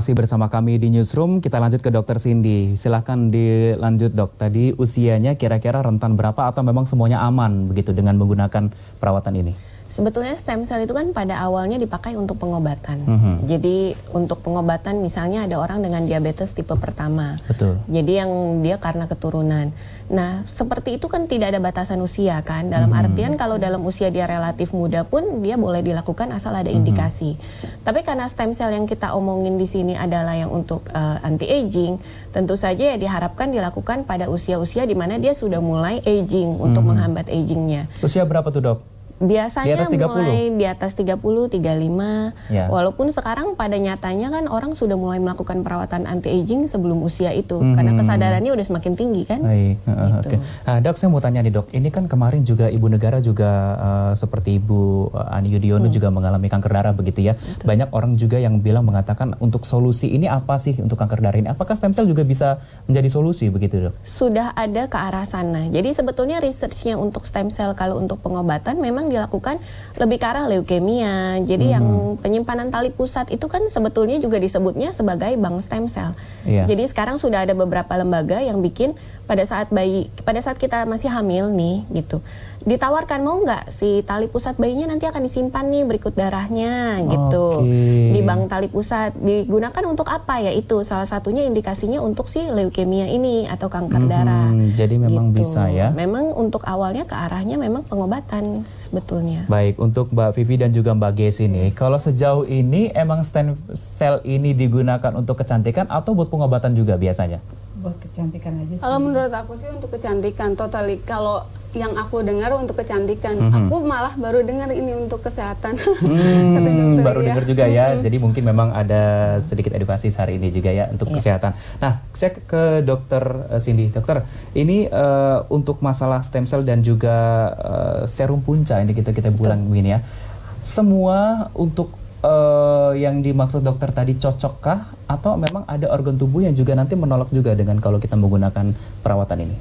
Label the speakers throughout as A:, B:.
A: Masih bersama kami di Newsroom, kita lanjut ke Dokter Cindy. Silahkan dilanjut dok, tadi usianya kira-kira rentan berapa atau memang semuanya aman begitu dengan menggunakan perawatan ini?
B: Sebetulnya stem cell itu kan pada awalnya dipakai untuk pengobatan. Jadi untuk pengobatan misalnya ada orang dengan diabetes tipe pertama.
A: Betul.
B: Jadi yang dia karena keturunan. Nah seperti itu kan tidak ada batasan usia kan. Dalam artian kalau dalam usia dia relatif muda pun dia boleh dilakukan asal ada indikasi. Tapi karena stem cell yang kita omongin di sini adalah yang untuk anti aging, tentu saja ya diharapkan dilakukan pada usia-usia di mana dia sudah mulai aging untuk menghambat agingnya.
A: Usia berapa tuh dok?
B: Biasanya mulai di atas 30, 35.
A: Ya.
B: Walaupun sekarang pada nyatanya kan orang sudah mulai melakukan perawatan anti-aging sebelum usia itu. Karena kesadarannya udah semakin tinggi kan.
A: Baik,
B: gitu.
A: oke. Dok, saya mau tanya nih dok, ini kan kemarin juga Ibu Negara juga seperti Ibu Ani Yudhoyono juga mengalami kanker darah begitu ya.
B: Betul.
A: Banyak orang juga yang bilang mengatakan untuk solusi ini apa sih untuk kanker darah ini? Apakah stem cell juga bisa menjadi solusi begitu dok?
B: Sudah ada ke arah sana. Jadi sebetulnya researchnya untuk stem cell kalau untuk pengobatan memang dilakukan lebih ke arah leukemia. Jadi yang penyimpanan tali pusat itu kan sebetulnya juga disebutnya sebagai bank stem cell.
A: Iya.
B: Jadi sekarang sudah ada beberapa lembaga yang bikin pada saat kita masih hamil nih gitu, ditawarkan mau nggak si tali pusat bayinya nanti akan disimpan nih berikut darahnya gitu. Di bank tali pusat digunakan untuk apa ya, itu salah satunya indikasinya untuk si leukemia ini atau kanker darah.
A: Jadi memang
B: gitu.
A: bisa ya.
B: Memang untuk awalnya ke arahnya memang pengobatan sebetulnya.
A: Baik, untuk Mbak Vivi dan juga Mbak Ges ini, kalau sejauh ini emang stem cell ini digunakan untuk kecantikan atau buat pengobatan juga biasanya?
C: Buat kecantikan aja sih.
D: Kalau menurut aku sih untuk kecantikan totally. Kalau yang aku dengar untuk kecantikan, aku malah baru dengar ini untuk kesehatan. Kata dokter,
A: Baru
D: ya.
A: dengar juga ya. Jadi mungkin memang ada sedikit edukasi hari ini juga ya untuk kesehatan. Nah, saya ke Dokter Cindy. Dokter, ini untuk masalah stem cell dan juga serum punca ini kita bilang begini ya. Semua untuk yang dimaksud dokter tadi cocokkah atau memang ada organ tubuh yang juga nanti menolak juga dengan kalau kita menggunakan perawatan ini?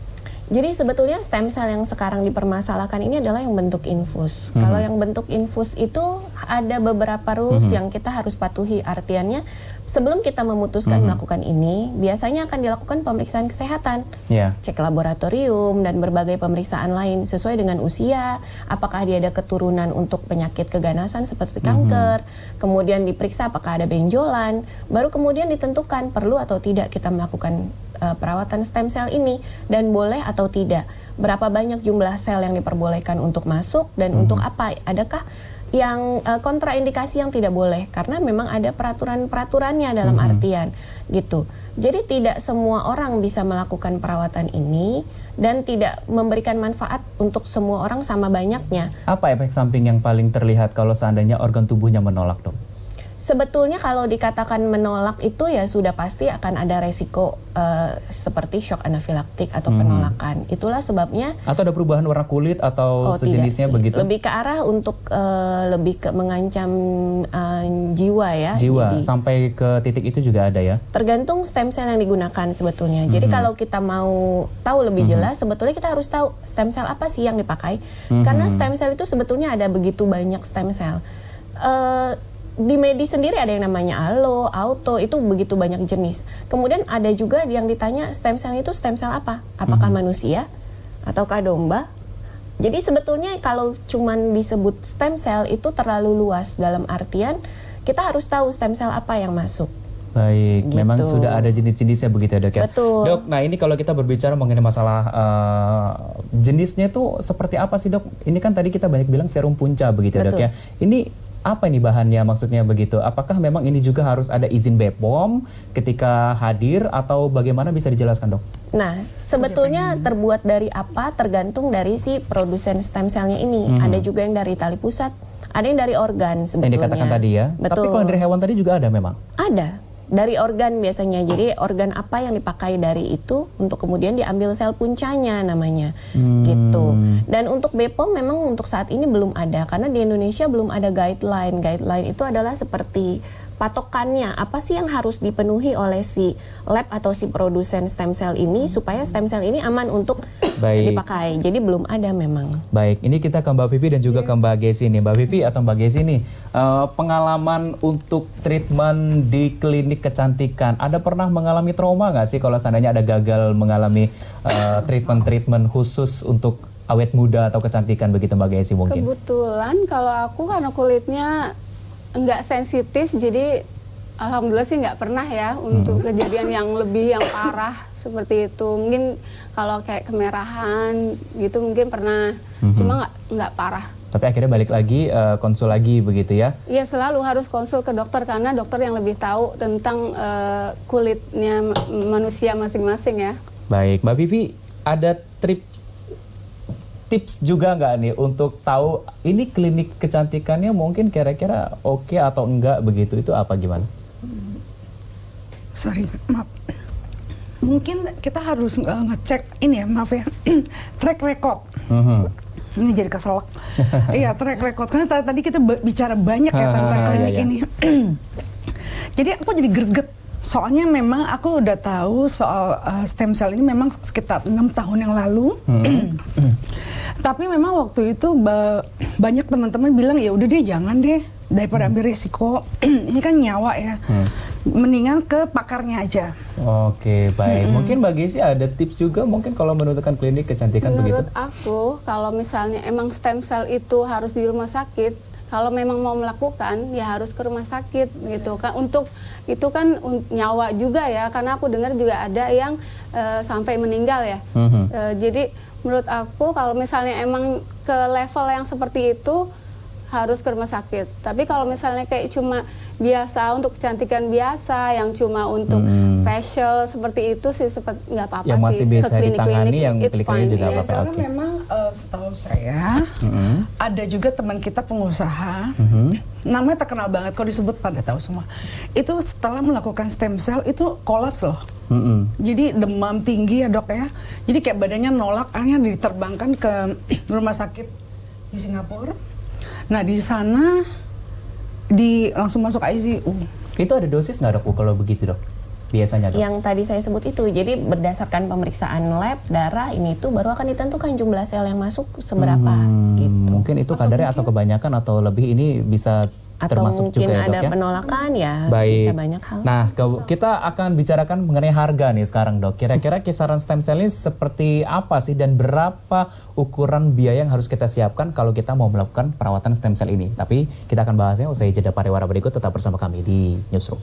B: Jadi sebetulnya stem cell yang sekarang dipermasalahkan ini adalah yang bentuk infus. Kalau yang bentuk infus itu ada beberapa rules yang kita harus patuhi. Artiannya sebelum kita memutuskan melakukan ini, biasanya akan dilakukan pemeriksaan kesehatan. Cek laboratorium dan berbagai pemeriksaan lain sesuai dengan usia, apakah dia ada keturunan untuk penyakit keganasan seperti kanker, kemudian diperiksa apakah ada benjolan, baru kemudian ditentukan perlu atau tidak kita melakukan perawatan stem cell ini dan boleh atau tidak. Berapa banyak jumlah sel yang diperbolehkan untuk masuk dan untuk apa? Adakah yang kontraindikasi yang tidak boleh? Karena memang ada peraturan-peraturannya dalam artian gitu. Jadi tidak semua orang bisa melakukan perawatan ini dan tidak memberikan manfaat untuk semua orang sama banyaknya.
A: Apa efek samping yang paling terlihat kalau seandainya organ tubuhnya menolak, dok?
B: Sebetulnya kalau dikatakan menolak itu ya sudah pasti akan ada resiko seperti shock anafilaktik atau penolakan. Itulah sebabnya.
A: Atau ada perubahan warna kulit atau sejenisnya begitu?
B: Lebih ke arah untuk lebih ke mengancam jiwa ya.
A: Jiwa,
B: jadi,
A: sampai ke titik itu juga ada ya?
B: Tergantung stem cell yang digunakan sebetulnya. Jadi kalau kita mau tahu lebih jelas, sebetulnya kita harus tahu stem cell apa sih yang dipakai. Karena stem cell itu sebetulnya ada begitu banyak stem cell. Di medis sendiri ada yang namanya allo, auto, itu begitu banyak jenis. Kemudian ada juga yang ditanya stem cell itu stem cell apa? Apakah manusia ataukah domba? Jadi sebetulnya kalau cuman disebut stem cell itu terlalu luas, dalam artian kita harus tahu stem cell apa yang masuk.
A: Baik,
B: gitu.
A: Memang sudah ada jenis-jenisnya begitu ya dok ya?
B: Betul.
A: Dok, nah ini kalau kita berbicara mengenai masalah jenisnya itu seperti apa sih dok? Ini kan tadi kita banyak bilang serum punca begitu ya dok ya? Ini apa ini bahannya maksudnya begitu? Apakah memang ini juga harus ada izin BPOM ketika hadir atau bagaimana bisa dijelaskan dok?
B: Nah, sebetulnya terbuat dari apa tergantung dari si produsen stem cellnya ini. Ada juga yang dari tali pusat, ada yang dari organ sebetulnya.
A: Yang dikatakan tadi ya?
B: Betul.
A: Tapi kalau dari hewan tadi juga ada memang?
B: Ada. Dari organ biasanya, jadi organ apa yang dipakai dari itu untuk kemudian diambil sel puncanya namanya gitu. Dan untuk BPOM memang untuk saat ini belum ada karena di Indonesia belum ada guideline. Guideline itu adalah seperti patokannya apa sih yang harus dipenuhi oleh si lab atau si produsen stem cell ini supaya stem cell ini aman untuk dipakai. Jadi belum ada memang.
A: Baik, ini kita ke Mbak Vivi dan juga ke Mbak Gesi nih. Mbak Vivi atau Mbak Gesi nih, pengalaman untuk treatment di klinik kecantikan, ada pernah mengalami trauma nggak sih kalau seandainya ada gagal mengalami treatment khusus untuk awet muda atau kecantikan begitu Mbak Gesi mungkin?
D: Kebetulan kalau aku karena kulitnya nggak sensitif, jadi alhamdulillah sih nggak pernah ya untuk kejadian yang parah seperti itu. Mungkin kalau kayak kemerahan gitu mungkin pernah, cuma nggak parah.
A: Tapi akhirnya balik lagi konsul lagi begitu ya?
D: Iya, selalu harus konsul ke dokter karena dokter yang lebih tahu tentang kulitnya manusia masing-masing ya.
A: Baik, Mbak Vivi ada tips juga nggak nih untuk tahu ini klinik kecantikannya mungkin kira-kira oke atau enggak begitu, itu apa gimana?
C: Sorry, maaf. Mungkin kita harus ngecek ini ya, maaf ya, track record. Ini jadi keselak. Iya, track record. Karena tadi kita bicara banyak ya tentang klinik ini. Jadi aku jadi greget. Soalnya memang aku udah tahu soal stem cell ini memang sekitar 6 tahun yang lalu. Tapi memang waktu itu banyak teman-teman bilang ya udah deh jangan deh daripada ambil risiko. Ini kan nyawa ya. Mendingan ke pakarnya aja.
A: Oke, baik. Mungkin Mbak Gesi ada tips juga mungkin kalau menentukan klinik kecantikan begitu?
D: Menurut aku kalau misalnya emang stem cell itu harus di rumah sakit, kalau memang mau melakukan ya harus ke rumah sakit gitu kan, untuk itu kan nyawa juga ya, karena aku dengar juga ada yang sampai meninggal ya. Jadi menurut aku kalau misalnya emang ke level yang seperti itu harus ke rumah sakit. Tapi kalau misalnya kayak cuma biasa untuk kecantikan biasa yang cuma untuk facial seperti itu sih nggak apa-apa sih.
A: Yang masih bisa ditangani yang klinik juga apa-apa.
C: Karena memang setahu saya ada juga teman kita pengusaha, namanya terkenal banget kalau disebut pada tahu semua. Itu setelah melakukan stem cell itu kolaps loh. Jadi demam tinggi ya dok ya. Jadi kayak badannya nolak, akhirnya diterbangkan ke rumah sakit di Singapura. Nah di sana langsung masuk ICU.
A: Itu ada dosis nggak dok kalau begitu dok? Biasanya dok?
B: Yang tadi saya sebut itu, jadi berdasarkan pemeriksaan lab, darah ini tuh baru akan ditentukan jumlah sel yang masuk seberapa gitu.
A: Mungkin itu kadarnya atau kebanyakan atau lebih, ini bisa
B: atau
A: termasuk
B: mungkin
A: juga ya dok
B: ada
A: ya?
B: penolakan ya.
A: Baik.
B: Bisa banyak hal.
A: Nah, kita akan bicarakan mengenai harga nih sekarang dok. Kira-kira kisaran stem cell ini seperti apa sih dan berapa ukuran biaya yang harus kita siapkan kalau kita mau melakukan perawatan stem cell ini? Tapi kita akan bahasnya usai jeda pariwara berikut, tetap bersama kami di Newsroom.